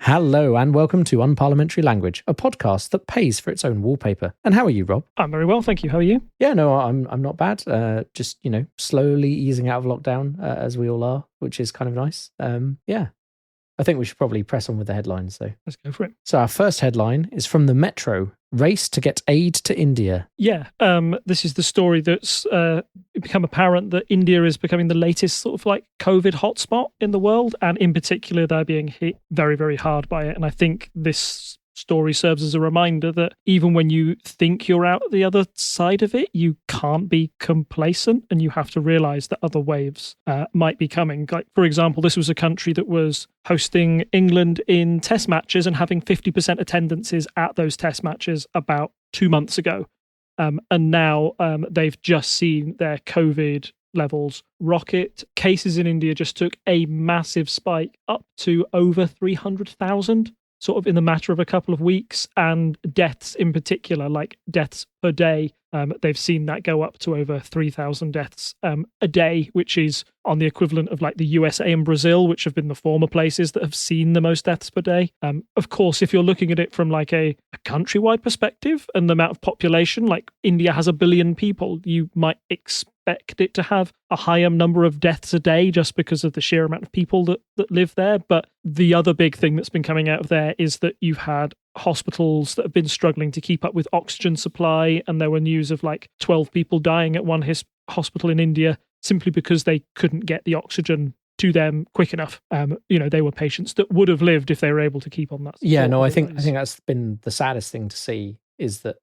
Hello and welcome to Unparliamentary Language, a podcast that pays for its own wallpaper. And how are you, Rob? I'm very well, thank you. How are you? Yeah, no, I'm not bad. Just, slowly easing out of lockdown, as we all are, which is kind of nice. Yeah. I think we should probably press on with the headlines, though. Let's go for it. So our first headline is from the Metro. Race to get aid to India. Yeah, this is the story that's become apparent that India is becoming the latest sort of like COVID hotspot in the world, and in particular, they're being hit very, very hard by it. And I think this story serves as a reminder that even when you think you're out the other side of it, you can't be complacent, and you have to realize that other waves might be coming. Like, for example, this was a country that was hosting England in test matches and having 50% attendances at those test matches about 2 months ago. And now they've just seen their COVID levels rocket. Cases in India just took a massive spike up to over 300,000. Sort of in the matter of a couple of weeks, and deaths in particular, like deaths per day, they've seen that go up to over 3,000 deaths a day, which is on the equivalent of like the USA and Brazil, which have been the former places that have seen the most deaths per day. Of course, if you're looking at it from like a countrywide perspective and the amount of population, like India has 1 billion people, you might expect it to have a higher number of deaths a day just because of the sheer amount of people that live there. But the other big thing that's been coming out of there is that you've had hospitals that have been struggling to keep up with oxygen supply, and there were news of like 12 people dying at one hospital in India simply because they couldn't get the oxygen to them quick enough. They were patients that would have lived if they were able to keep on that. Yeah, no, I think that's been the saddest thing to see, is that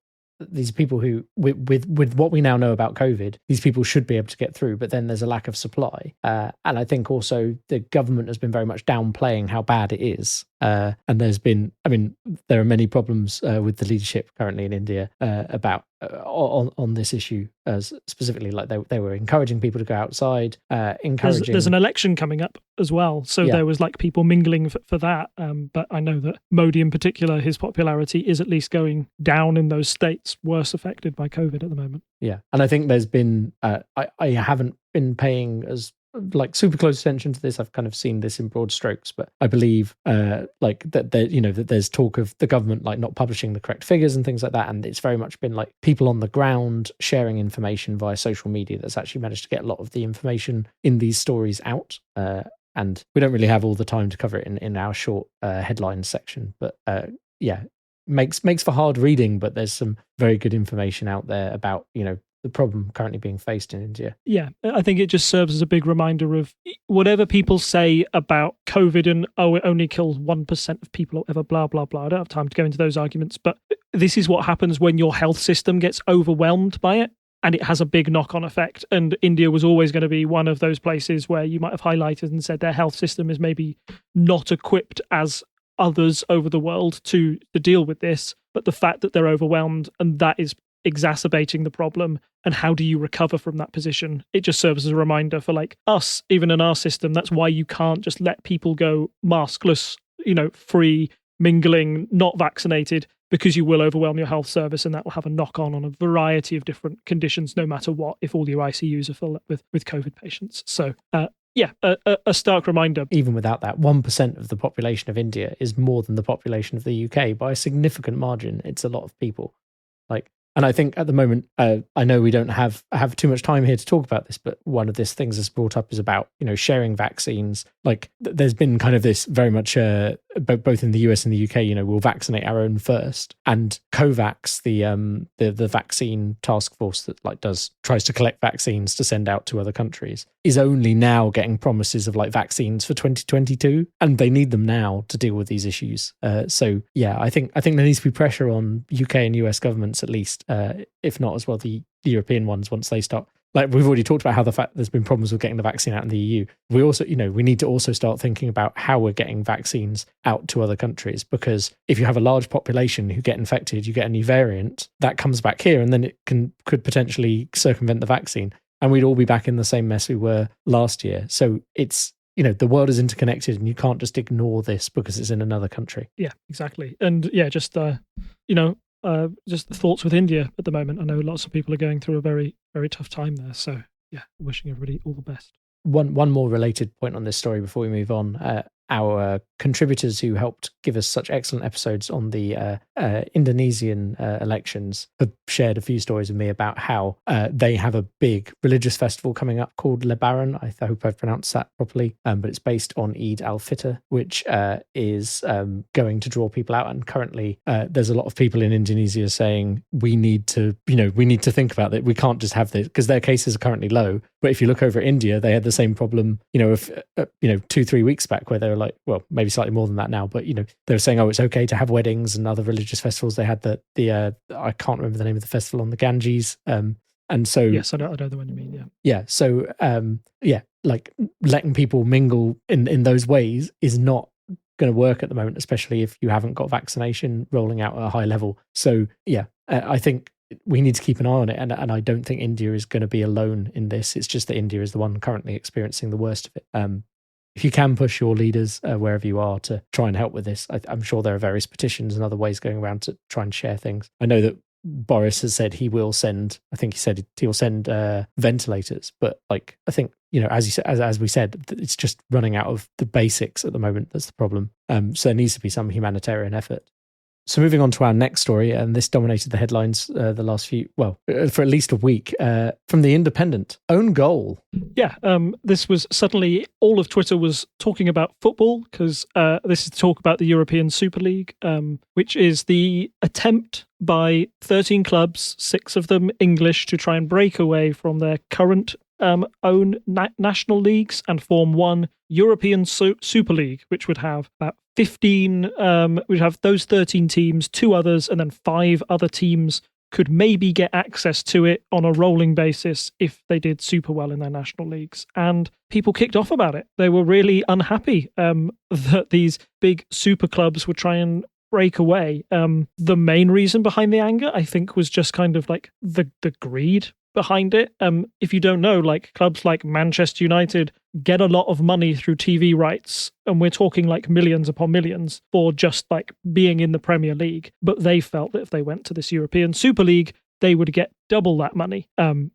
these people who, with what we now know about COVID, these people should be able to get through, but then there's a lack of supply. And I think also the government has been very much downplaying how bad it is. And there are many problems with the leadership currently in India about on this issue, specifically, like they were encouraging people to go outside, encouraging. There's an election coming up as well, so There was like people mingling for that. But I know that Modi in particular, his popularity is at least going down in those states worse affected by COVID at the moment. Yeah, and I think there's been I haven't been paying as like super close attention to this. I've kind of seen this in broad strokes, but I believe that there's talk of the government like not publishing the correct figures and things like that, and it's very much been like people on the ground sharing information via social media that's actually managed to get a lot of the information in these stories out. And we don't really have all the time to cover it in our short headlines section, but makes for hard reading, but there's some very good information out there about the problem currently being faced in India. Yeah, I think it just serves as a big reminder of whatever people say about COVID and, it only kills 1% of people or whatever, blah, blah, blah. I don't have time to go into those arguments, but this is what happens when your health system gets overwhelmed by it, and it has a big knock-on effect. And India was always going to be one of those places where you might have highlighted and said their health system is maybe not equipped as others over the world to deal with this, but the fact that they're overwhelmed and that is exacerbating the problem, and how do you recover from that position? It just serves as a reminder for like us, even in our system. That's why you can't just let people go maskless, free, mingling, not vaccinated, because you will overwhelm your health service, and that will have a knock-on on a variety of different conditions, no matter what, if all your ICUs are filled up with COVID patients. So a stark reminder. Even without that, 1% of the population of India is more than the population of the UK by a significant margin. It's a lot of people. And I think at the moment, I know we don't have too much time here to talk about this, but one of these things that's brought up is about, sharing vaccines. Like there's been kind of this very much, both in the US and the UK, we'll vaccinate our own first. And COVAX, the vaccine task force that tries to collect vaccines to send out to other countries, is only now getting promises of like vaccines for 2022, and they need them now to deal with these issues. So yeah, I think there needs to be pressure on UK and US governments at least, if not as well the European ones, once they start. Like we've already talked about how the fact there's been problems with getting the vaccine out in the EU. We also, we need to also start thinking about how we're getting vaccines out to other countries, because if you have a large population who get infected, you get a new variant that comes back here, and then it could potentially circumvent the vaccine, and we'd all be back in the same mess we were last year. So it's, the world is interconnected, and you can't just ignore this because it's in another country. Yeah, exactly. And yeah, just thoughts with India at the moment. I know lots of people are going through a very, very tough time there. So yeah, wishing everybody all the best. One more related point on this story before we move on. our contributors who helped give us such excellent episodes on the Indonesian elections have shared a few stories with me about how they have a big religious festival coming up called Lebaran. I hope I've pronounced that properly, but it's based on Eid al-Fitr, which is going to draw people out. And currently there's a lot of people in Indonesia saying we need to think about it. We can't just have this, because their cases are currently low. But if you look over at India, they had the same problem, 2-3 weeks back, where they were like, well, maybe slightly more than that now, but they were saying, oh, it's okay to have weddings and other religious festivals. They had the I can't remember the name of the festival on the Ganges, and so yes, I know the one you mean. Yeah. So like letting people mingle in those ways is not going to work at the moment, especially if you haven't got vaccination rolling out at a high level. So I think we need to keep an eye on it, and I don't think India is going to be alone in this. It's just that India is the one currently experiencing the worst of it. If you can push your leaders wherever you are to try and help with this, I'm sure there are various petitions and other ways going around to try and share things. I know that Boris has said he will send, I think he said he'll send ventilators, but I think, as we said, it's just running out of the basics at the moment. That's the problem. So there needs to be some humanitarian effort. So moving on to our next story, and this dominated the headlines the last for at least a week, from The Independent. Own goal. Yeah, this was suddenly, all of Twitter was talking about football, because this is talk about the European Super League, which is the attempt by 13 clubs, 6 of them English, to try and break away from their current own national leagues and form one European Super League, which would have about 15, we'd have those 13 teams, 2 others, and then 5 other teams could maybe get access to it on a rolling basis if they did super well in their national leagues. And people kicked off about it. They were really unhappy that these big super clubs would try and break away. The main reason behind the anger, I think, was just kind of like the greed behind it. If you don't know, like clubs like Manchester United get a lot of money through TV rights, and we're talking like millions upon millions for just like being in the Premier League. But they felt that if they went to this European Super League, they would get double that money,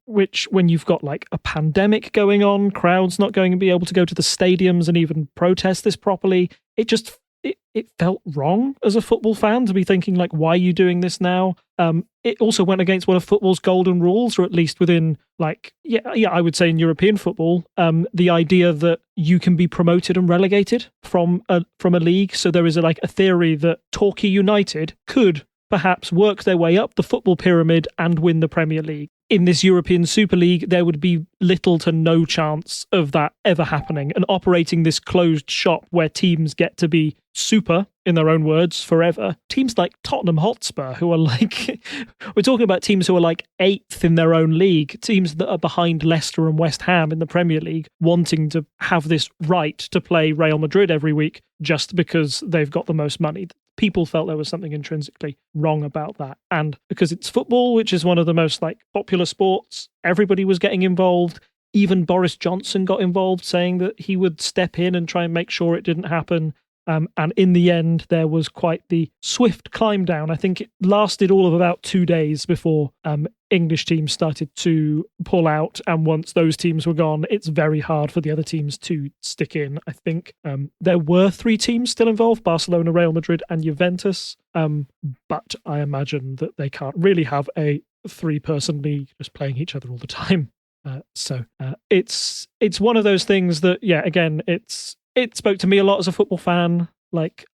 which when you've got like a pandemic going on, crowds not going to be able to go to the stadiums and even protest this properly, it felt wrong as a football fan to be thinking like, why are you doing this now? It also went against one of football's golden rules, or at least within I would say in European football, the idea that you can be promoted and relegated from a league. So there is a theory that Torquay United could perhaps work their way up the football pyramid and win the Premier League. In this European Super League, there would be little to no chance of that ever happening, and operating this closed shop where teams get to be super, in their own words, forever. Teams like Tottenham Hotspur, who are we're talking about teams who are like 8th in their own league, teams that are behind Leicester and West Ham in the Premier League, wanting to have this right to play Real Madrid every week just because they've got the most money. People felt there was something intrinsically wrong about that. And because it's football, which is one of the most popular sports, everybody was getting involved. Even Boris Johnson got involved, saying that he would step in and try and make sure it didn't happen. And in the end, there was quite the swift climb down. I think it lasted all of about 2 days before English teams started to pull out. And once those teams were gone, it's very hard for the other teams to stick in. I think there were 3 teams still involved: Barcelona, Real Madrid, and Juventus. But I imagine that they can't really have a 3-person league just playing each other all the time. So it's one of those things that, again, it spoke to me a lot as a football fan.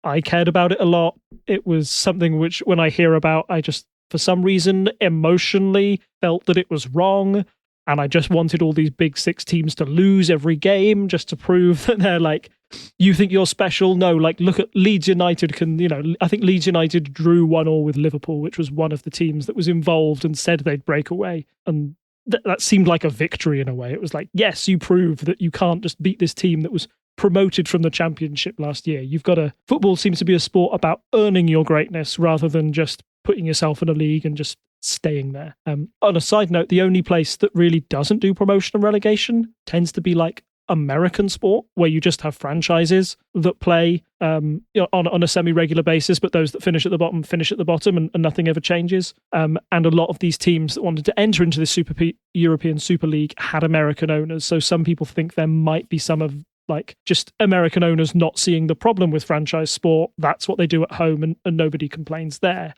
I cared about it a lot. It was something which, when I hear about, I just, for some reason, emotionally felt that it was wrong. And I just wanted all these big 6 teams to lose every game just to prove that they're you think you're special? No, look at Leeds United I think Leeds United drew 1-1 with Liverpool, which was one of the teams that was involved and said they'd break away. And that seemed like a victory in a way. It was yes, you prove that you can't just beat this team that was promoted from the Championship last year. Football seems to be a sport about earning your greatness rather than just putting yourself in a league and just staying there. On a side note, the only place that really doesn't do promotion and relegation tends to be American sport, where you just have franchises that play on a semi-regular basis, but those that finish at the bottom and nothing ever changes. And a lot of these teams that wanted to enter into the European Super League had American owners. So some people think there might be some of like just American owners not seeing the problem with franchise sport. That's what they do at home, and nobody complains there.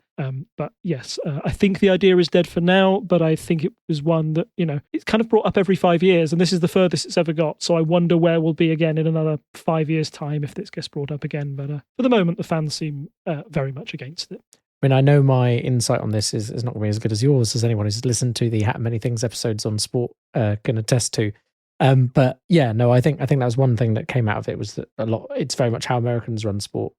But yes, I think the idea is dead for now, but I think it was one that, it's kind of brought up every 5 years, and this is the furthest it's ever got. So I wonder where we'll be again in another 5 years' time if this gets brought up again. But for the moment, the fans seem very much against it. I mean, I know my insight on this is not going to be as good as yours, as anyone who's listened to the Hat Many Things episodes on sport can attest to. But yeah, no, I think that was one thing that came out of it, was that it's very much how Americans run sport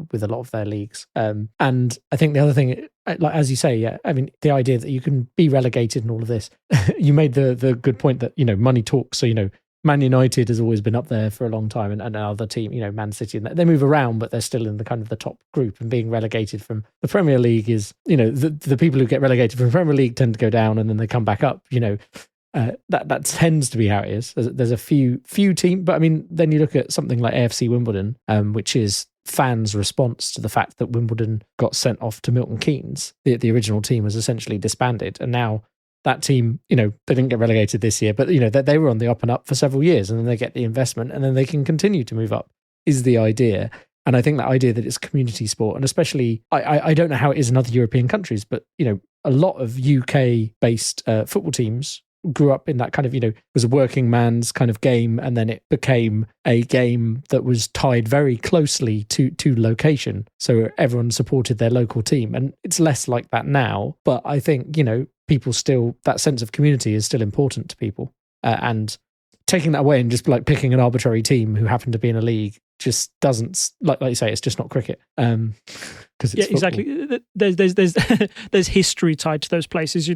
with a lot of their leagues. And I think the other thing, like as you say, yeah, I mean, the idea that you can be relegated and all of this, you made the good point that, money talks. So, Man United has always been up there for a long time, and another team, Man City, and they move around, but they're still in the kind of the top group, and being relegated from the Premier League is, the people who get relegated from the Premier League tend to go down and then they come back up, that tends to be how it is. There's a few teams, but I mean, then you look at something like AFC Wimbledon, which is fans' response to the fact that Wimbledon got sent off to Milton Keynes. The original team was essentially disbanded, and now that team, they didn't get relegated this year, but they were on the up and up for several years, and then they get the investment, and then they can continue to move up, is the idea. And I think that idea that it's community sport, and especially, I don't know how it is in other European countries, but a lot of UK-based football teams grew up in that kind of, it was a working man's kind of game, and then it became a game that was tied very closely to location. So everyone supported their local team, and it's less like that now. But I think, people still, that sense of community is still important to people. And taking that away and just like picking an arbitrary team who happened to be in a league just doesn't, like you say, it's just not cricket. Because it's exactly. There's history tied to those places.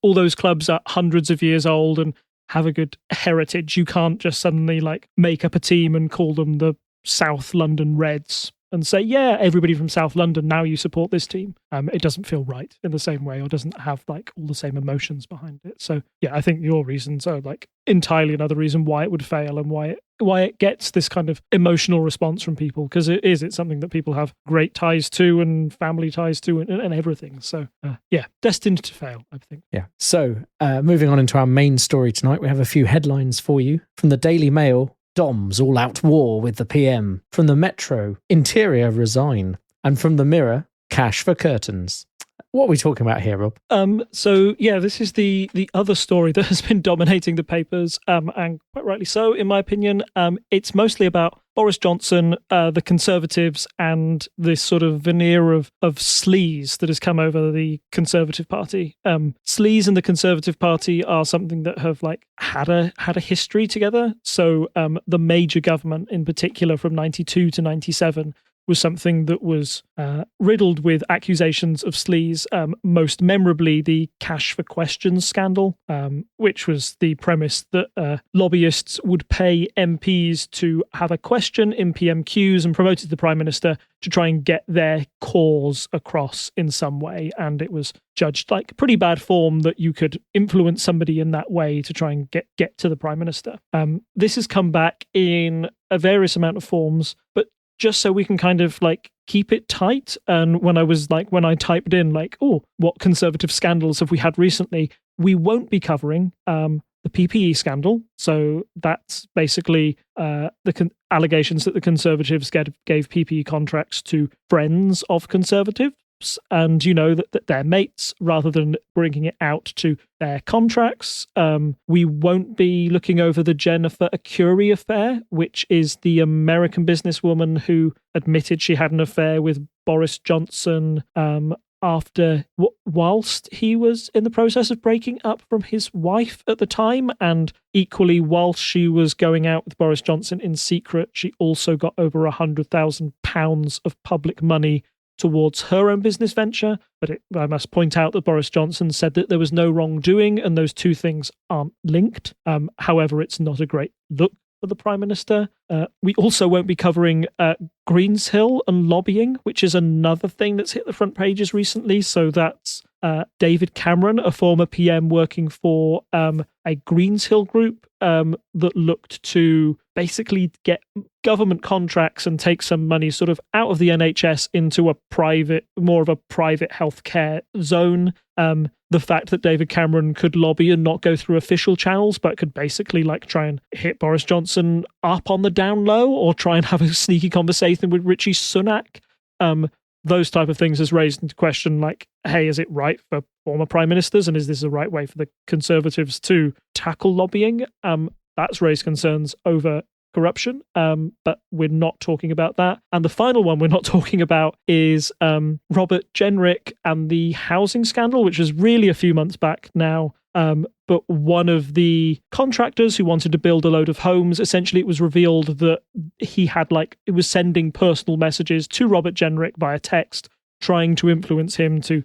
All those clubs are hundreds of years old and have a good heritage. You can't just suddenly like make up a team and call them the South London Reds and say, yeah, everybody from South London, now you support this team. It doesn't feel right in the same way, or doesn't have like all the same emotions behind it. So yeah, I think your reasons are like entirely another reason why it would fail, and why it gets this kind of emotional response from people, because it's something that people have great ties to and family ties to and everything. So yeah, destined to fail, I think. Yeah. So moving on into our main story tonight, we have a few headlines for you. From the Daily Mail: Doms all out war with the PM. From the Metro: Interior resign. And from the Mirror: cash for curtains. What are we talking about here, Rob? So yeah, this is the other story that has been dominating the papers, and quite rightly so, in my opinion. It's mostly about Boris Johnson, the Conservatives, and this sort of veneer of sleaze that has come over the Conservative Party. Sleaze and the Conservative Party are something that have like had a history together. So the major government, in particular, from 92 to 97. Was something that was riddled with accusations of sleaze, most memorably the Cash for Questions scandal, which was the premise that lobbyists would pay MPs to have a question in PMQs and promote it to the Prime Minister to try and get their cause across in some way. And it was judged like pretty bad form that you could influence somebody in that way to try and get to the Prime Minister. This has come back in a various amount of forms, but just so we can kind of like keep it tight. And when I typed in like, oh, what Conservative scandals have we had recently? We won't be covering the PPE scandal. So that's basically the allegations that the Conservatives gave PPE contracts to friends of Conservatives. And that they're mates, rather than bringing it out to their contracts. We won't be looking over the Jennifer Arcuri affair, which is the American businesswoman who admitted she had an affair with Boris Johnson whilst he was in the process of breaking up from his wife at the time. And equally, whilst she was going out with Boris Johnson in secret, she also got over £100,000 of public money towards her own business venture. But I must point out that Boris Johnson said that there was no wrongdoing, and those two things aren't linked. However, it's not a great look for the Prime Minister. We also won't be covering Greenshill and lobbying, which is another thing that's hit the front pages recently. So that's David Cameron, a former PM working for a Greens Hill group that looked to basically get government contracts and take some money sort of out of the NHS into more of a private healthcare zone. The fact that David Cameron could lobby and not go through official channels, but could basically like try and hit Boris Johnson up on the down low or try and have a sneaky conversation with Rishi Sunak. Those type of things has raised into question, like, hey, is it right for former prime ministers, and is this the right way for the Conservatives to tackle lobbying? That's raised concerns over corruption, but we're not talking about that. And the final one we're not talking about is Robert Jenrick and the housing scandal, which was really a few months back now. But one of the contractors who wanted to build a load of homes, essentially it was revealed that he had it was sending personal messages to Robert Jenrick via text, trying to influence him to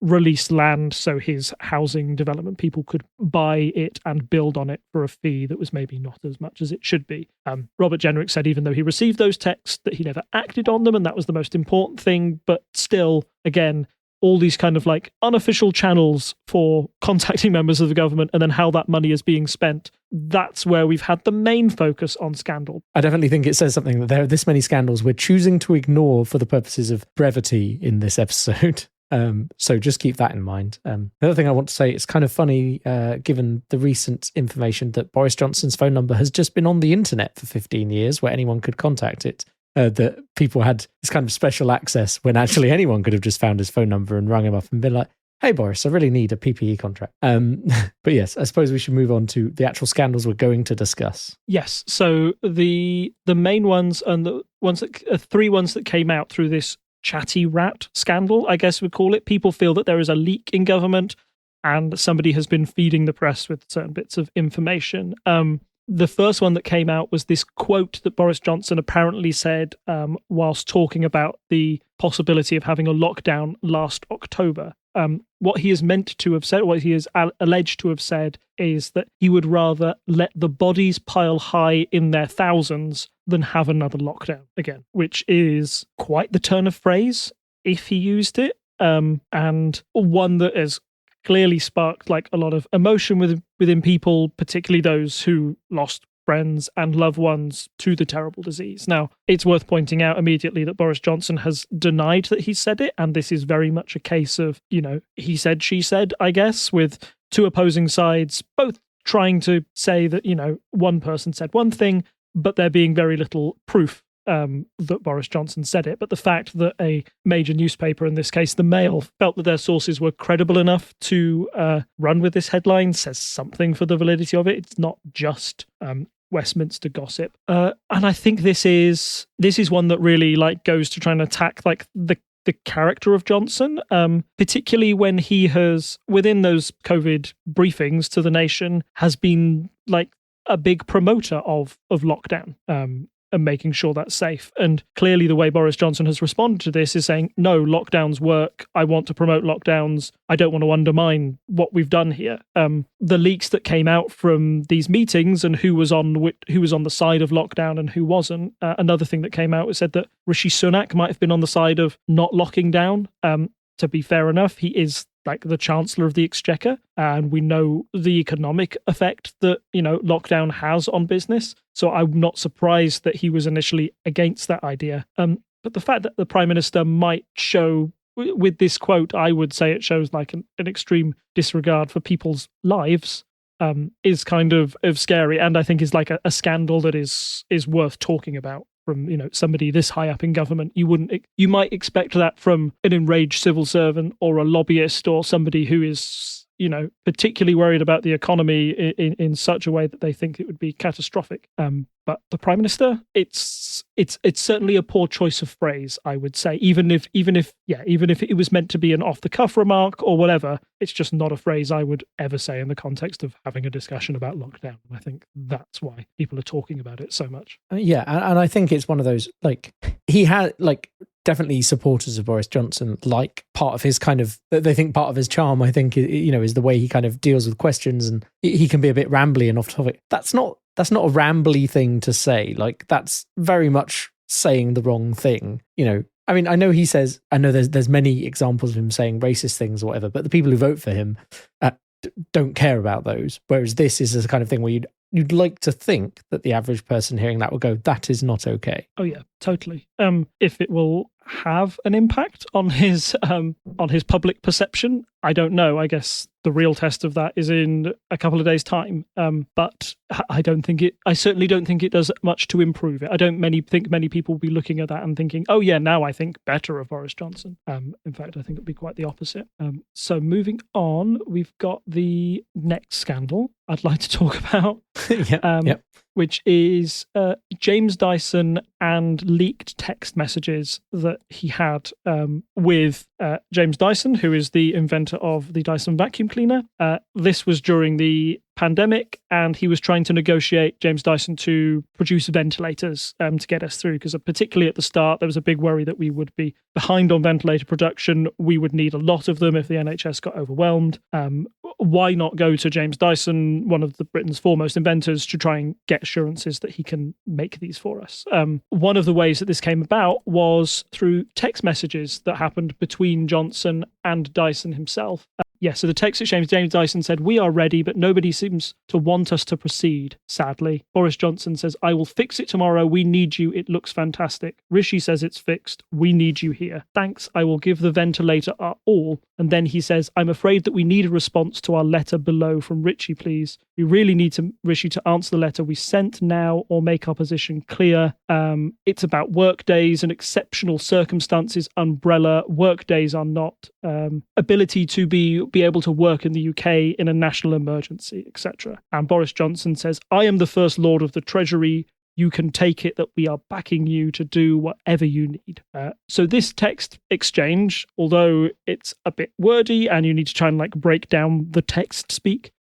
release land so his housing development people could buy it and build on it for a fee that was maybe not as much as it should be. Robert Jenrick said even though he received those texts that he never acted on them, and that was the most important thing. But still, again, all these kind of unofficial channels for contacting members of the government and then how that money is being spent. That's where we've had the main focus on scandal. I definitely think it says something that there are this many scandals we're choosing to ignore for the purposes of brevity in this episode. So just keep that in mind. The other thing I want to say, it's kind of funny, given the recent information that Boris Johnson's phone number has just been on the internet for 15 years where anyone could contact it. That people had this kind of special access when actually anyone could have just found his phone number and rung him up and been like, hey, Boris, I really need a PPE contract. But yes, I suppose we should move on to the actual scandals we're going to discuss. Yes. So the main ones and the ones that three ones that came out through this chatty rat scandal, I guess we'd call it. People feel that there is a leak in government and somebody has been feeding the press with certain bits of information. The first one that came out was this quote that Boris Johnson apparently said whilst talking about the possibility of having a lockdown last October. What he is meant to have said, what he is alleged to have said, is that he would rather let the bodies pile high in their thousands than have another lockdown again, which is quite the turn of phrase if he used it, and one that has clearly sparked a lot of emotion within people, particularly those who lost friends and loved ones to the terrible disease. Now, it's worth pointing out immediately that Boris Johnson has denied that he said it, and this is very much a case of, he said, she said, I guess, with two opposing sides, both trying to say that, one person said one thing, but there being very little proof that Boris Johnson said it. But the fact that a major newspaper, in this case the Mail, felt that their sources were credible enough to run with this headline says something for the validity of it. It's not just Westminster gossip. And I think this is one that really goes to try and attack the character of Johnson, particularly when he has, within those COVID briefings to the nation, has been a big promoter of lockdown. And making sure that's safe. And clearly the way Boris Johnson has responded to this is saying, no, lockdowns work. I want to promote lockdowns. I don't want to undermine what we've done here. The leaks that came out from these meetings and who was on the side of lockdown and who wasn't. Another thing that came out was said that Rishi Sunak might have been on the side of not locking down. To be fair enough, he is the Chancellor of the Exchequer, and we know the economic effect that, lockdown has on business. So I'm not surprised that he was initially against that idea. But the fact that the Prime Minister might show, with this quote, I would say it shows an extreme disregard for people's lives, is kind of scary, and I think is a scandal that is worth talking about. From somebody this high up in government, you might expect that from an enraged civil servant or a lobbyist or somebody who is particularly worried about the economy in such a way that they think it would be catastrophic. But the Prime Minister, it's certainly a poor choice of phrase, I would say. Even if it was meant to be an off the cuff remark or whatever, it's just not a phrase I would ever say in the context of having a discussion about lockdown. And I think that's why people are talking about it so much. Yeah, and I think it's one of those he had definitely supporters of Boris Johnson, part of his they think part of his charm, I think, is the way he kind of deals with questions, and he can be a bit rambly and off topic. That's not a rambly thing to say. That's very much saying the wrong thing. I mean, I know he says, I know there's many examples of him saying racist things or whatever, but the people who vote for him don't care about those. Whereas this is the kind of thing where you'd like to think that the average person hearing that will go, that is not okay. Oh yeah, totally. If it will have an impact on his public perception, I don't know. I guess the real test of that is in a couple of days' time. But I certainly don't think it does much to improve it. I don't think many people will be looking at that and thinking, oh yeah, now I think better of Boris Johnson. In fact, I think it'll be quite the opposite. So moving on, we've got the next scandal I'd like to talk about. Yep. Which is James Dyson and leaked text messages that he had with James Dyson, who is the inventor of the Dyson vacuum cleaner. This was during the pandemic, and he was trying to negotiate James Dyson to produce ventilators to get us through, because particularly at the start, there was a big worry that we would be behind on ventilator production. We would need a lot of them if the NHS got overwhelmed. Why not go to James Dyson, one of Britain's foremost inventors, to try and get assurances that he can make these for us? One of the ways that this came about was through text messages that happened between Johnson and Dyson himself. So the text exchange, James Dyson said, "We are ready, but nobody seems to want us to proceed, sadly." Boris Johnson says, "I will fix it tomorrow. We need you. It looks fantastic." Rishi says it's fixed. "We need you here. Thanks. I will give the ventilator our all." And then he says, "I'm afraid that we need a response to our letter below from Rishi, please. We really need Rishi to answer the letter we sent now or make our position clear. It's about work days and exceptional circumstances umbrella. Work days are not ability to be able to work in the UK in a national emergency, etc." And Boris Johnson says, "I am the First Lord of the Treasury. You can take it that we are backing you to do whatever you need." So this text exchange, although it's a bit wordy and you need to try and break down the text speak,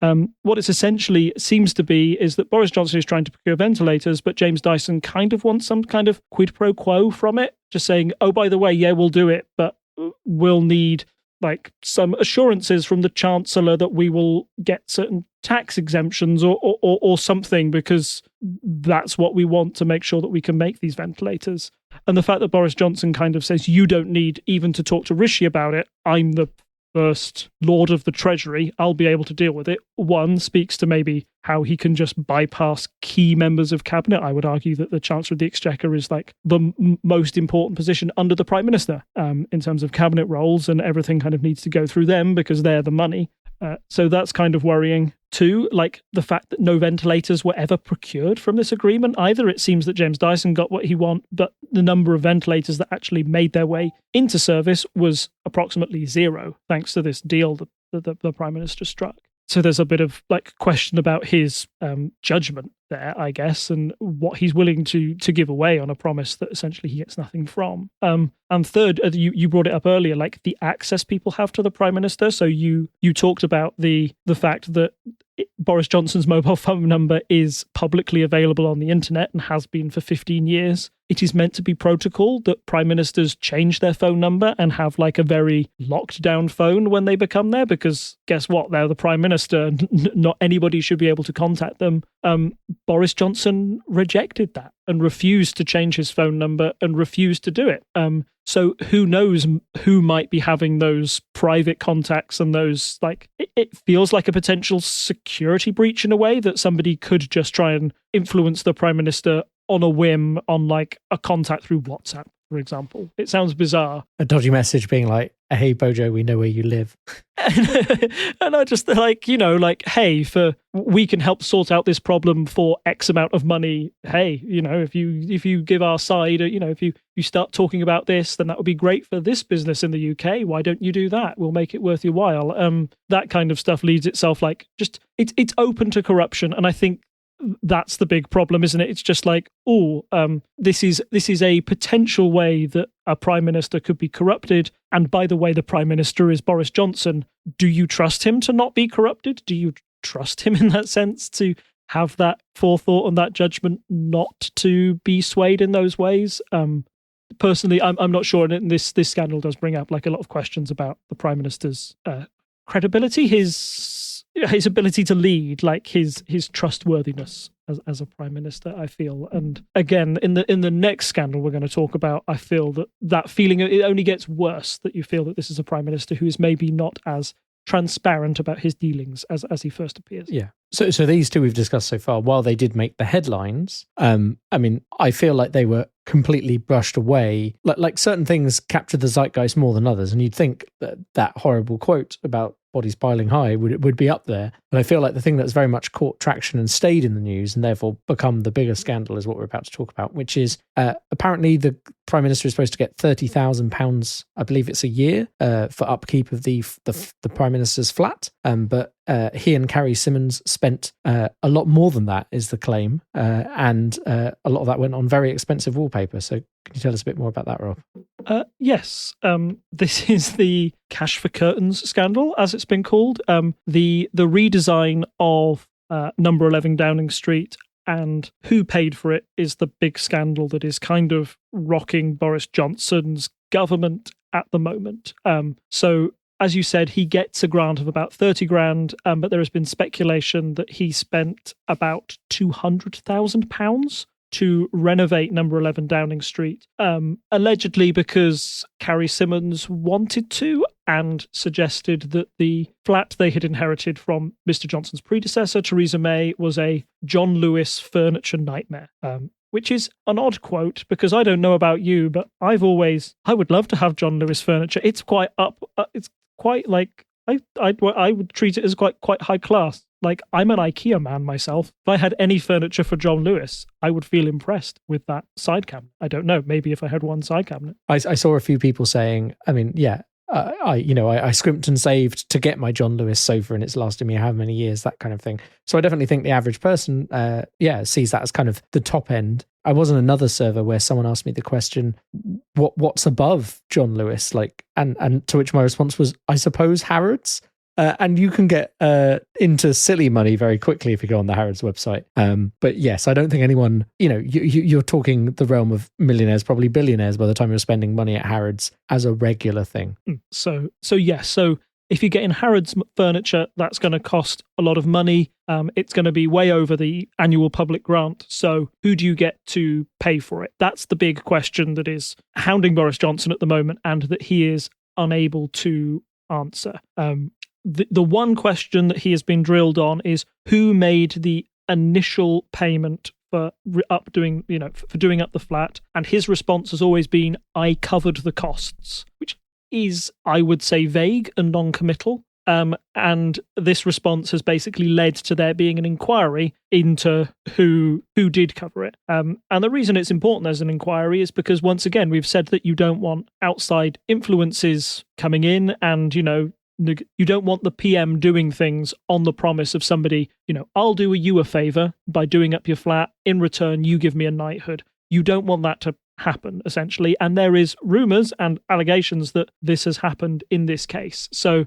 what it essentially seems to be is that Boris Johnson is trying to procure ventilators, but James Dyson kind of wants some kind of quid pro quo from it, just saying, "Oh, by the way, yeah, we'll do it, but we'll need some assurances from the Chancellor that we will get certain tax exemptions or something, because that's what we want to make sure that we can make these ventilators." And the fact that Boris Johnson kind of says, "You don't need even to talk to Rishi about it. I'm the First Lord of the Treasury. I'll be able to deal with it." One speaks to maybe how he can just bypass key members of cabinet. I would argue that the Chancellor of the Exchequer is the most important position under the Prime Minister in terms of cabinet roles, and everything kind of needs to go through them because they're the money. So that's kind of worrying too, the fact that no ventilators were ever procured from this agreement either. It seems that James Dyson got what he wanted, but the number of ventilators that actually made their way into service was approximately zero, thanks to this deal that the Prime Minister struck. So there's a bit of question about his judgment there, I guess, and what he's willing to give away on a promise that essentially he gets nothing from. And third, you brought it up earlier, the access people have to the Prime Minister. So you talked about the fact that Boris Johnson's mobile phone number is publicly available on the internet and has been for 15 years. It is meant to be protocol that prime ministers change their phone number and have a very locked down phone when they become there, because guess what? They're the prime minister. Not anybody should be able to contact them. Boris Johnson rejected that and refused to change his phone number and refused to do it. So who knows who might be having those private contacts and those, it feels like a potential security breach in a way, that somebody could just try and influence the Prime Minister on a whim on a contact through WhatsApp, for example. It sounds bizarre. A dodgy message being "Hey, Bojo, we know where you live." And I just hey, we can help sort out this problem for X amount of money. Hey, if you give our side, if you start talking about this, then that would be great for this business in the UK. Why don't you do that? We'll make it worth your while. That kind of stuff leads itself it's open to corruption. And I think that's the big problem, isn't it? It's just this is a potential way that a prime minister could be corrupted. And by the way, the prime minister is Boris Johnson. Do you trust him to not be corrupted? Do you trust him in that sense to have that forethought and that judgment not to be swayed in those ways? Personally, I'm not sure. And this scandal does bring up a lot of questions about the prime minister's credibility, his ability to lead, his trustworthiness as a prime minister, I feel. And again, in the next scandal we're going to talk about, I feel that feeling, it only gets worse, that you feel that this is a prime minister who is maybe not as transparent about his dealings as he first appears. Yeah. So these two we've discussed so far, while they did make the headlines, I mean, I feel like they were completely brushed away. Like certain things captured the zeitgeist more than others, and you'd think that horrible quote about bodies piling high would be up there. And I feel like the thing that's very much caught traction and stayed in the news and therefore become the bigger scandal is what we're about to talk about, which is apparently the Prime Minister is supposed to get £30,000, I believe it's a year, for upkeep of the Prime Minister's flat. But he and Carrie Symonds spent a lot more than that, is the claim. And a lot of that went on very expensive wallpaper. So can you tell us a bit more about that, Rob? Yes. This is the cash for curtains scandal, as it's been called. The redesign of number 11 Downing Street and who paid for it is the big scandal that is kind of rocking Boris Johnson's government at the moment. So, as you said, he gets a grant of about 30 grand, but there has been speculation that he spent about £200,000 to renovate number 11 Downing Street, allegedly because Carrie Symonds wanted to and suggested that the flat they had inherited from Mr. Johnson's predecessor, Theresa May, was a John Lewis furniture nightmare. Which is an odd quote, because I don't know about you, but I would love to have John Lewis furniture. It's quite it's quite like, I would treat it as quite high class. Like, I'm an IKEA man myself. If I had any furniture for John Lewis, I would feel impressed with that side cabinet. I don't know, maybe if I had one side cabinet. I saw a few people saying, I mean, yeah, I scrimped and saved to get my John Lewis sofa and it's lasted me how many years, that kind of thing. So I definitely think the average person, sees that as kind of the top end. I was on another server where someone asked me the question, what's above John Lewis? Like, and to which my response was, I suppose Harrods. And you can get into silly money very quickly if you go on the Harrods website. But yes, I don't think anyone, you're talking the realm of millionaires, probably billionaires by the time you're spending money at Harrods as a regular thing. So yes. So if you're getting Harrods furniture, that's going to cost a lot of money. It's going to be way over the annual public grant. So who do you get to pay for it? That's the big question that is hounding Boris Johnson at the moment and that he is unable to answer. The one question that he has been drilled on is who made the initial payment for doing up the flat, and his response has always been, I covered the costs, which is, I would say, vague and non-committal. And this response has basically led to there being an inquiry into who did cover it. And the reason it's important as an inquiry is because, once again, we've said that you don't want outside influences coming in, and you don't want the PM doing things on the promise of somebody, I'll do you a favour by doing up your flat. In return, you give me a knighthood. You don't want that to happen, essentially. And there is rumours and allegations that this has happened in this case. So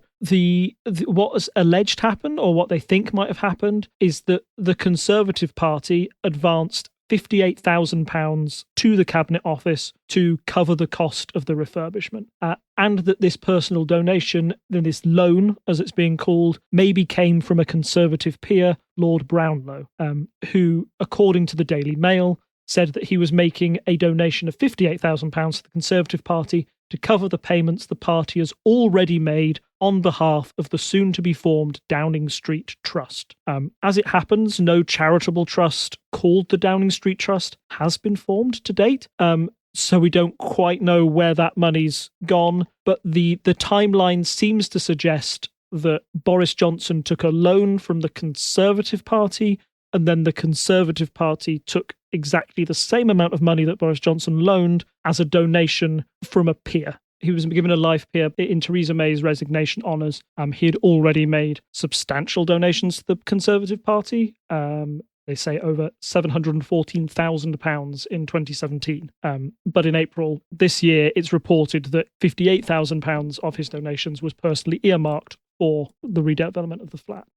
what has alleged happened, or what they think might have happened, is that the Conservative Party advanced £58,000 to the Cabinet Office to cover the cost of the refurbishment. And that this personal donation, this loan, as it's being called, maybe came from a Conservative peer, Lord Brownlow, who, according to the Daily Mail, said that he was making a donation of £58,000 to the Conservative Party to cover the payments the party has already made on behalf of the soon-to-be-formed Downing Street Trust. As it happens, no charitable trust called the Downing Street Trust has been formed to date, so we don't quite know where that money's gone, but the timeline seems to suggest that Boris Johnson took a loan from the Conservative Party, and then the Conservative Party took exactly the same amount of money that Boris Johnson loaned as a donation from a peer. He was given a life peer in Theresa May's resignation honours. He had already made substantial donations to the Conservative Party. They say over £714,000 in 2017. But in April this year, it's reported that £58,000 of his donations was personally earmarked for the redevelopment of the flat.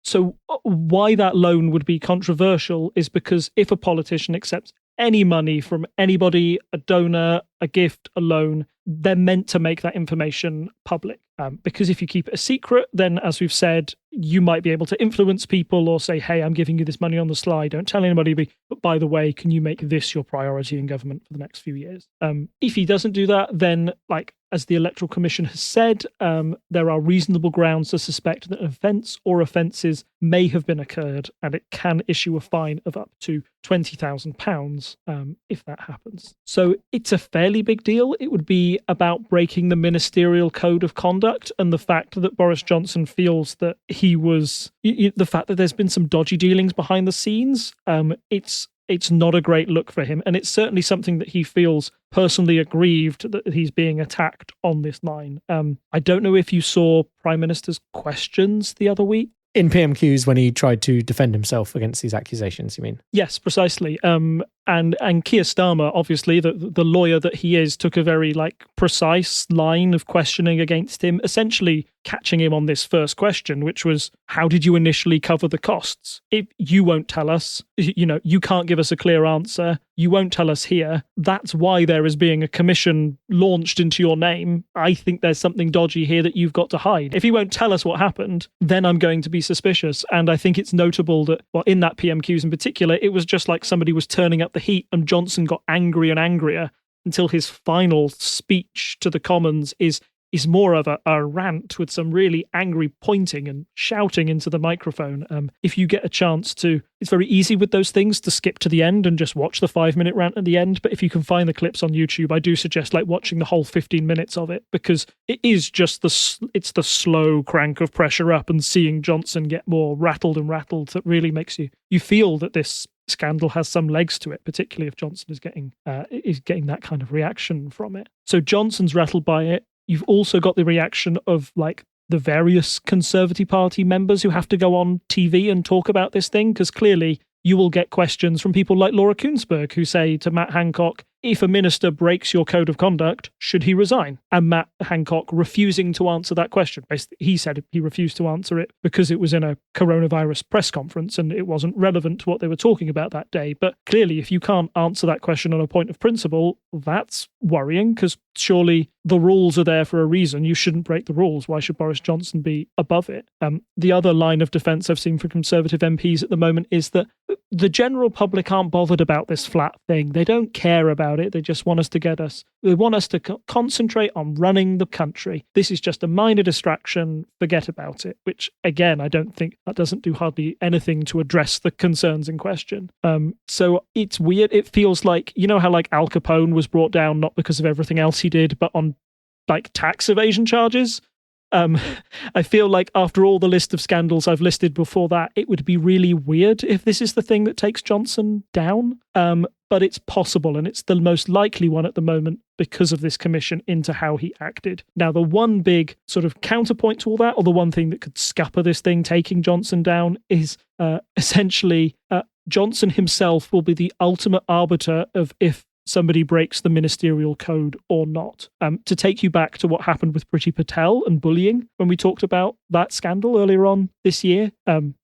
So why that loan would be controversial is because if a politician accepts any money from anybody, a donor, a gift, a loan, they're meant to make that information public. Because if you keep it a secret, then, as we've said, you might be able to influence people or say, hey, I'm giving you this money on the sly, don't tell anybody, but by the way, can you make this your priority in government for the next few years? If he doesn't do that, then, like, as the Electoral Commission has said, there are reasonable grounds to suspect that an offence or offences may have been occurred, and it can issue a fine of up to £20,000 if that happens. So it's a fairly big deal. It would be about breaking the ministerial code of conduct, and the fact that Boris Johnson feels that he was... the fact that there's been some dodgy dealings behind the scenes, it's not a great look for him. And it's certainly something that he feels personally aggrieved that he's being attacked on this line. I don't know if you saw Prime Minister's questions the other week. In PMQs, when he tried to defend himself against these accusations, you mean? Yes, precisely. And Keir Starmer, obviously, the lawyer that he is, took a very precise line of questioning against him, essentially catching him on this first question, which was, how did you initially cover the costs? If you won't tell us, you can't give us a clear answer, you won't tell us here, that's why there is being a commission launched into your name. I think there's something dodgy here that you've got to hide. If you won't tell us what happened, then I'm going to be suspicious. And I think it's notable that, in that PMQs in particular, it was just like somebody was turning up the heat, and Johnson got angrier and angrier until his final speech to the Commons is more of a rant with some really angry pointing and shouting into the microphone. If you get a chance to, it's very easy with those things to skip to the end and just watch the 5-minute rant at the end. But if you can find the clips on YouTube, I do suggest watching the whole 15 minutes of it, because it is just it's the slow crank of pressure up and seeing Johnson get more rattled that really makes you feel that this scandal has some legs to it, particularly if Johnson is getting that kind of reaction from it. So Johnson's rattled by it. You've also got the reaction of the various Conservative Party members who have to go on TV and talk about this thing, because clearly you will get questions from people like Laura Kuenssberg who say to Matt Hancock, if a minister breaks your code of conduct, should he resign? And Matt Hancock refusing to answer that question. Basically, he said he refused to answer it because it was in a coronavirus press conference and it wasn't relevant to what they were talking about that day. But clearly, if you can't answer that question on a point of principle, that's worrying, because surely the rules are there for a reason. You shouldn't break the rules. Why should Boris Johnson be above it? The other line of defence I've seen from Conservative MPs at the moment is that the general public aren't bothered about this flat thing. They don't care about it. They just want us to they want us to concentrate on running the country. This is just a minor distraction. Forget about it. Which, again, I don't think that doesn't do hardly anything to address the concerns in question. So it's weird. It feels like, how Al Capone was brought down not because of everything else he did, but on tax evasion charges. I feel like after all the list of scandals I've listed before that, it would be really weird if this is the thing that takes Johnson down. But it's possible, and it's the most likely one at the moment because of this commission into how he acted. Now, the one big sort of counterpoint to all that, or the one thing that could scupper this thing taking Johnson down, is essentially Johnson himself will be the ultimate arbiter of if somebody breaks the ministerial code or not. To take you back to what happened with Priti Patel and bullying, when we talked about that scandal earlier on this year, an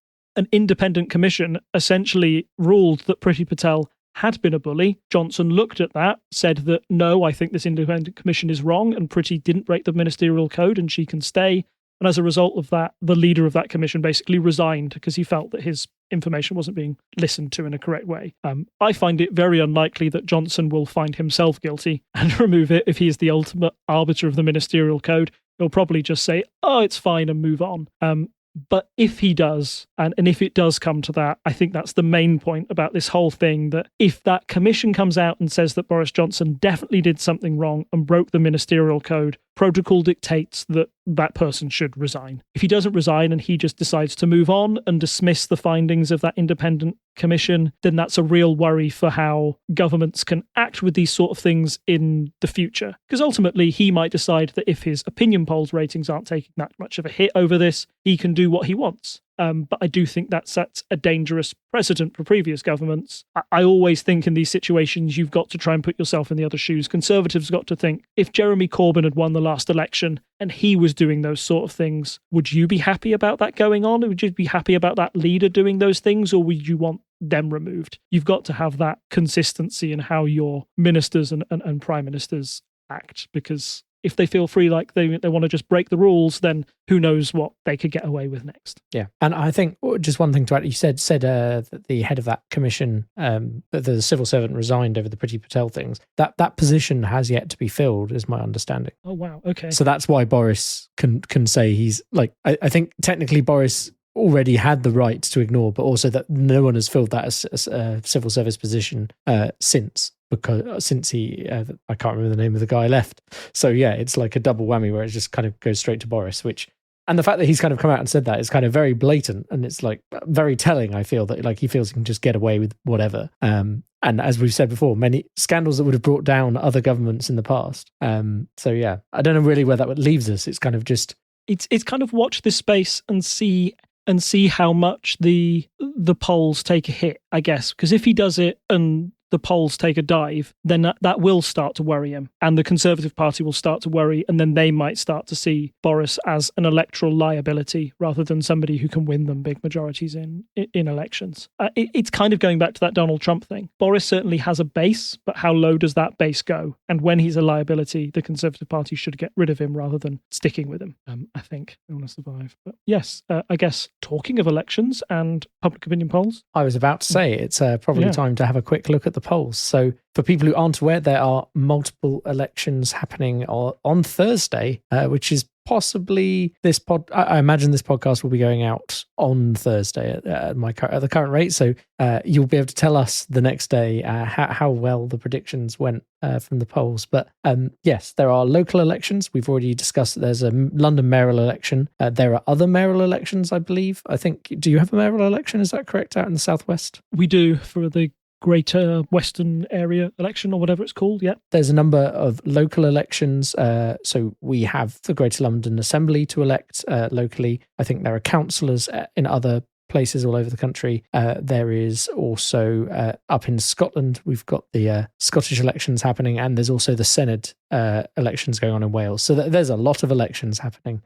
independent commission essentially ruled that Priti Patel had been a bully. Johnson looked at that, said that, no, I think this independent commission is wrong, and Priti didn't break the ministerial code and she can stay. And as a result of that, the leader of that commission basically resigned because he felt that his information wasn't being listened to in a correct way. I find it very unlikely that Johnson will find himself guilty and remove it if he is the ultimate arbiter of the ministerial code. He'll probably just say, oh, it's fine, and move on. But if he does, and if it does come to that, I think that's the main point about this whole thing, that if that commission comes out and says that Boris Johnson definitely did something wrong and broke the ministerial code, protocol dictates that that person should resign. If he doesn't resign and he just decides to move on and dismiss the findings of that independent commission, then that's a real worry for how governments can act with these sort of things in the future. Because ultimately, he might decide that if his opinion polls ratings aren't taking that much of a hit over this, he can do what he wants. But I do think that sets a dangerous precedent for previous governments. I always think in these situations, you've got to try and put yourself in the other shoes. Conservatives got to think, if Jeremy Corbyn had won the last election and he was doing those sort of things, would you be happy about that going on? Would you be happy about that leader doing those things, or would you want them removed? You've got to have that consistency in how your ministers and prime ministers act, because if they feel free, like they want to just break the rules, then who knows what they could get away with next. Yeah. And I think just one thing to add, you said that the head of that commission, the civil servant, resigned over the Priti Patel things. That position has yet to be filled, is my understanding. Oh, wow. Okay. So that's why Boris can say he's like, I think technically Boris already had the right to ignore, but also that no one has filled that as a civil service position since he I can't remember the name of the guy left. So yeah, it's like a double whammy where it just kind of goes straight to Boris, and the fact that he's kind of come out and said that is kind of very blatant, and it's like very telling. I feel that like he feels he can just get away with whatever. And as we've said before, many scandals that would have brought down other governments in the past. So yeah, I don't know really where that leaves us. It's kind of just it's kind of watch this space and see how much the polls take a hit, I guess, because if he does it and the polls take a dive, then that will start to worry him, and the Conservative Party will start to worry, and then they might start to see Boris as an electoral liability rather than somebody who can win them big majorities in elections. It's kind of going back to that Donald Trump thing. Boris certainly has a base, but how low does that base go? And when he's a liability, the Conservative Party should get rid of him rather than sticking with him, I think, they want to survive. But yes, I guess talking of elections and public opinion polls, I was about to say it's probably time to have a quick look at the polls. So for people who aren't aware, there are multiple elections happening on Thursday, which is possibly I imagine this podcast will be going out on Thursday at the current rate. So you'll be able to tell us the next day how well the predictions went from the polls. But yes, there are local elections. We've already discussed that there's a London mayoral election. There are other mayoral elections, I believe. I think, do you have a mayoral election? Is that correct, out in the southwest? We do, for the Greater Western Area election or whatever it's called. Yeah, there's a number of local elections. So we have the Greater London Assembly to elect locally. I think there are councillors in other places all over the country. There is also up in Scotland, we've got the Scottish elections happening, and there's also the Senedd elections going on in Wales. So there's a lot of elections happening.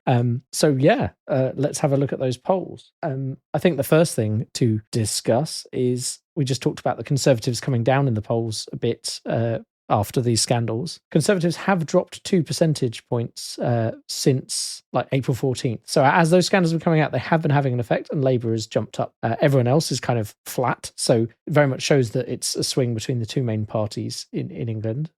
So yeah, let's have a look at those polls. I think the first thing to discuss is, we just talked about the Conservatives coming down in the polls a bit after these scandals. Conservatives have dropped 2 percentage points since like April 14th. So as those scandals were coming out, they have been having an effect, and Labour has jumped up. Everyone else is kind of flat. So it very much shows that it's a swing between the two main parties in England.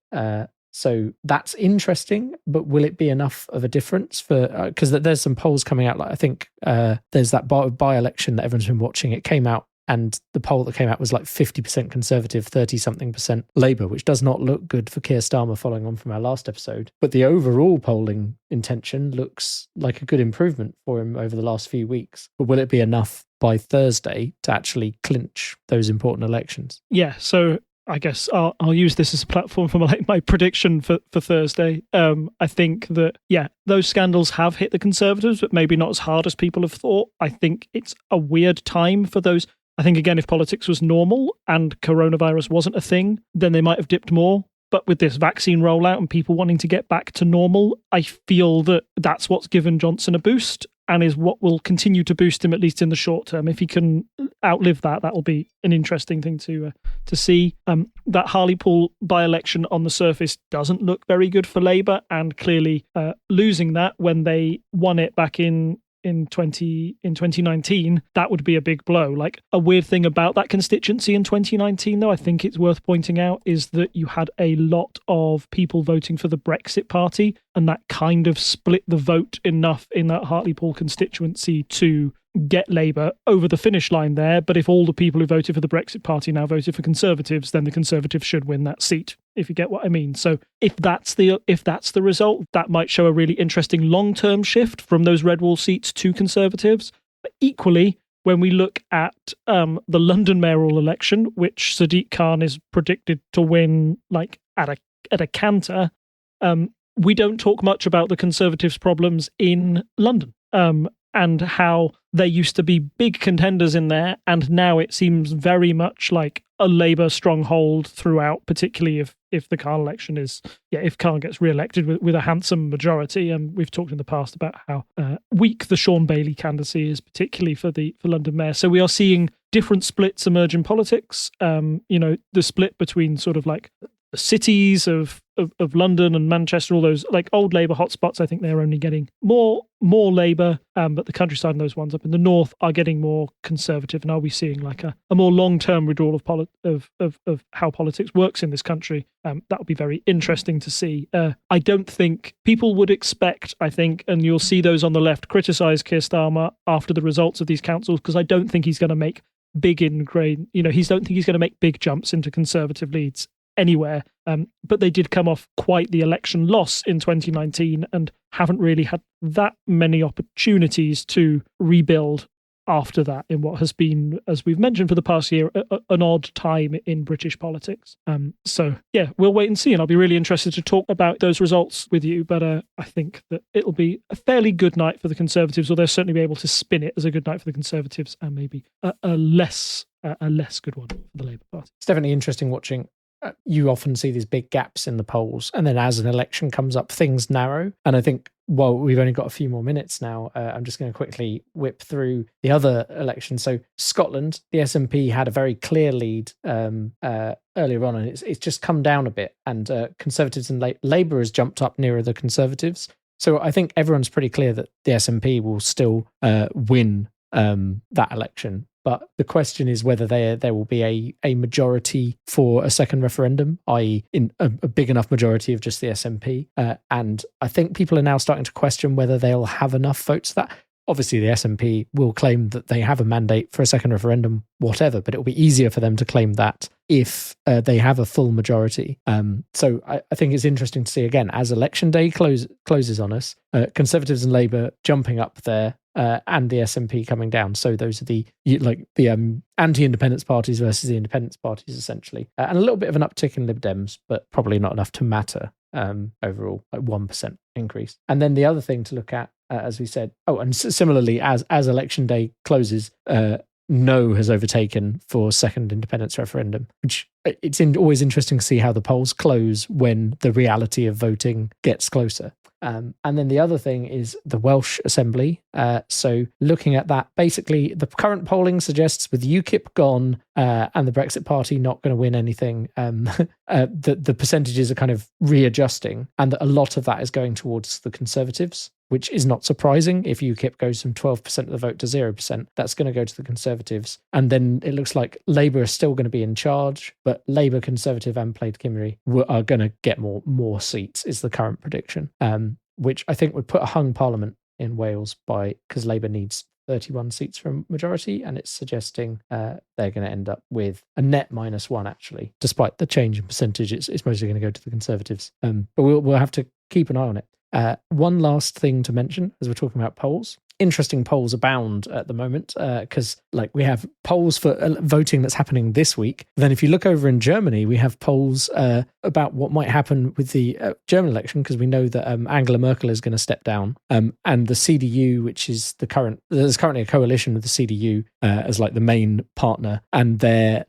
So that's interesting, but will it be enough of a difference for, because there's some polls coming out, like I think there's that by-election that everyone's been watching. It came out, and the poll that came out was like 50% Conservative, 30-something% Labour, which does not look good for Keir Starmer, following on from our last episode. But the overall polling intention looks like a good improvement for him over the last few weeks. But will it be enough by Thursday to actually clinch those important elections? Yeah, so I guess I'll use this as a platform for my prediction for Thursday. I think that, yeah, those scandals have hit the Conservatives, but maybe not as hard as people have thought. I think it's a weird time for those. I think, again, if politics was normal and coronavirus wasn't a thing, then they might have dipped more. But with this vaccine rollout and people wanting to get back to normal, I feel that that's what's given Johnson a boost and is what will continue to boost him, at least in the short term. If he can outlive that, that will be an interesting thing to see. That Hartlepool by-election on the surface doesn't look very good for Labour, and clearly losing that when they won it back in 2019, that would be a big blow. Like, a weird thing about that constituency in 2019, though, I think it's worth pointing out, is that you had a lot of people voting for the Brexit Party, and that kind of split the vote enough in that Hartlepool constituency to get Labour over the finish line there. But if all the people who voted for the Brexit Party now voted for Conservatives, then the Conservatives should win that seat, if you get what I mean. So if that's the result, that might show a really interesting long-term shift from those red wall seats to Conservatives. But equally, when we look at the London mayoral election, which Sadiq Khan is predicted to win like at a canter, we don't talk much about the Conservatives' problems in London. And how they used to be big contenders in there, and now it seems very much like a Labour stronghold throughout, particularly if the Khan election is, if Khan gets re-elected with a handsome majority. And we've talked in the past about how weak the Sean Bailey candidacy is, particularly for London Mayor. So we are seeing different splits emerge in politics. The split between sort of like the cities of of London and Manchester, all those like old Labour hotspots, I think they're only getting more Labour, but the countryside and those ones up in the north are getting more Conservative. And are we seeing like a more long-term withdrawal of how politics works in this country? That would be very interesting to see. I don't think people would expect, I think, and you'll see those on the left criticise Keir Starmer after the results of these councils, because I don't think he's going to make big ingrained, don't think he's going to make big jumps into Conservative leads anywhere. But they did come off quite the election loss in 2019 and haven't really had that many opportunities to rebuild after that in what has been, as we've mentioned for the past year, an odd time in British politics. So yeah, we'll wait and see, and I'll be really interested to talk about those results with you. But I think that it'll be a fairly good night for the Conservatives, or they'll certainly be able to spin it as a good night for the Conservatives, and maybe a less good one for the Labour Party. It's definitely interesting watching. You often see these big gaps in the polls, and then as an election comes up, things narrow. And I think, well, we've only got a few more minutes now. I'm just going to quickly whip through the other elections. So Scotland, the SNP had a very clear lead earlier on, and it's just come down a bit. And Conservatives and Labour has jumped up nearer the Conservatives. So I think everyone's pretty clear that the SNP will still win that election. But the question is whether there will be a majority for a second referendum, i.e. in a big enough majority of just the SNP. And I think people are now starting to question whether they'll have enough votes for that. Obviously, the SNP will claim that they have a mandate for a second referendum, whatever, but it'll be easier for them to claim that if they have a full majority. So I think it's interesting to see, again, as election day closes on us, Conservatives and Labour jumping up there, and the SNP coming down. So those are the anti-independence parties versus the independence parties, essentially. And a little bit of an uptick in Lib Dems, but probably not enough to matter overall, like 1% increase. And then the other thing to look at, as we said, and similarly, as election day closes, No has overtaken for second independence referendum, which it's always interesting to see how the polls close when the reality of voting gets closer. And then the other thing is the Welsh Assembly. So looking at that, basically the current polling suggests with UKIP gone and the Brexit Party not going to win anything, the percentages are kind of readjusting, and that a lot of that is going towards the Conservatives, which is not surprising. If UKIP goes from 12% of the vote to 0%, that's going to go to the Conservatives. And then it looks like Labour is still going to be in charge, but Labour, Conservative and Plaid Cymru are going to get more seats, is the current prediction, which I think would put a hung parliament in Wales because Labour needs 31 seats for a majority, and it's suggesting they're going to end up with a net -1, actually. Despite the change in percentage, it's mostly going to go to the Conservatives. But we'll have to keep an eye on it. One last thing to mention as we're talking about polls. Interesting polls abound at the moment because we have polls for voting that's happening this week. Then if you look over in Germany, we have polls about what might happen with the German election, because we know that Angela Merkel is going to step down, and the CDU, which is there's currently a coalition with the CDU as the main partner, and they've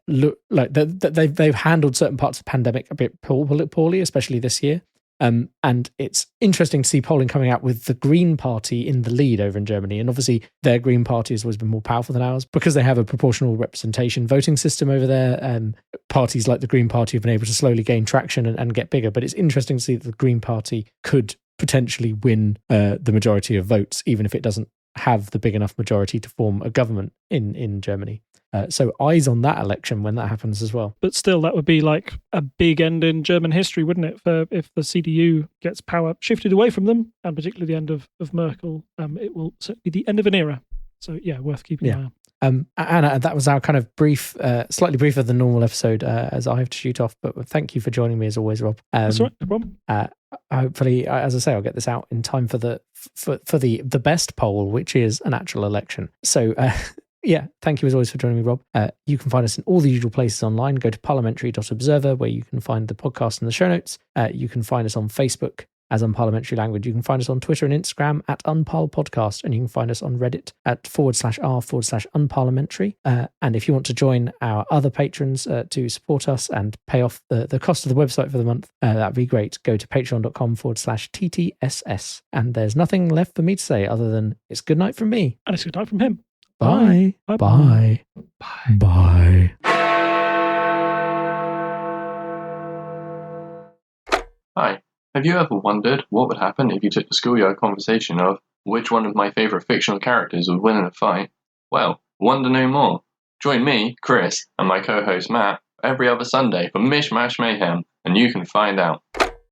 handled certain parts of the pandemic a bit poorly, especially this year. And it's interesting to see polling coming out with the Green Party in the lead over in Germany. And obviously their Green Party has always been more powerful than ours because they have a proportional representation voting system over there. Parties like the Green Party have been able to slowly gain traction and get bigger. But it's interesting to see that the Green Party could potentially win the majority of votes, even if it doesn't have the big enough majority to form a government in Germany. So eyes on that election when that happens as well. But still, that would be a big end in German history, wouldn't it? If the CDU gets power shifted away from them, and particularly the end of Merkel, it will certainly be the end of an era. So yeah, worth keeping an eye on. Anna, that was our kind of brief, slightly briefer than normal episode, as I have to shoot off. But thank you for joining me as always, Rob. That's all right, no problem. Hopefully, as I say, I'll get this out in time for the best poll, which is an actual election. So. Yeah, thank you as always for joining me, Rob. You can find us in all the usual places online. Go to parliamentary.observer, where you can find the podcast and the show notes. You can find us on Facebook as Unparliamentary Language. You can find us on Twitter and Instagram at Unparl and you can find us on Reddit at /r/unparliamentary. And if you want to join our other patrons to support us and pay off the cost of the website for the month, that'd be great. Go to patreon.com/TTSS. And there's nothing left for me to say other than it's good night from me. And it's good night from him. Bye. Bye. Bye. Bye. Bye. Hi, have you ever wondered what would happen if you took the schoolyard conversation of which one of my favourite fictional characters would win in a fight? Well, wonder no more. Join me, Chris, and my co-host Matt every other Sunday for Mish Mash Mayhem, and you can find out.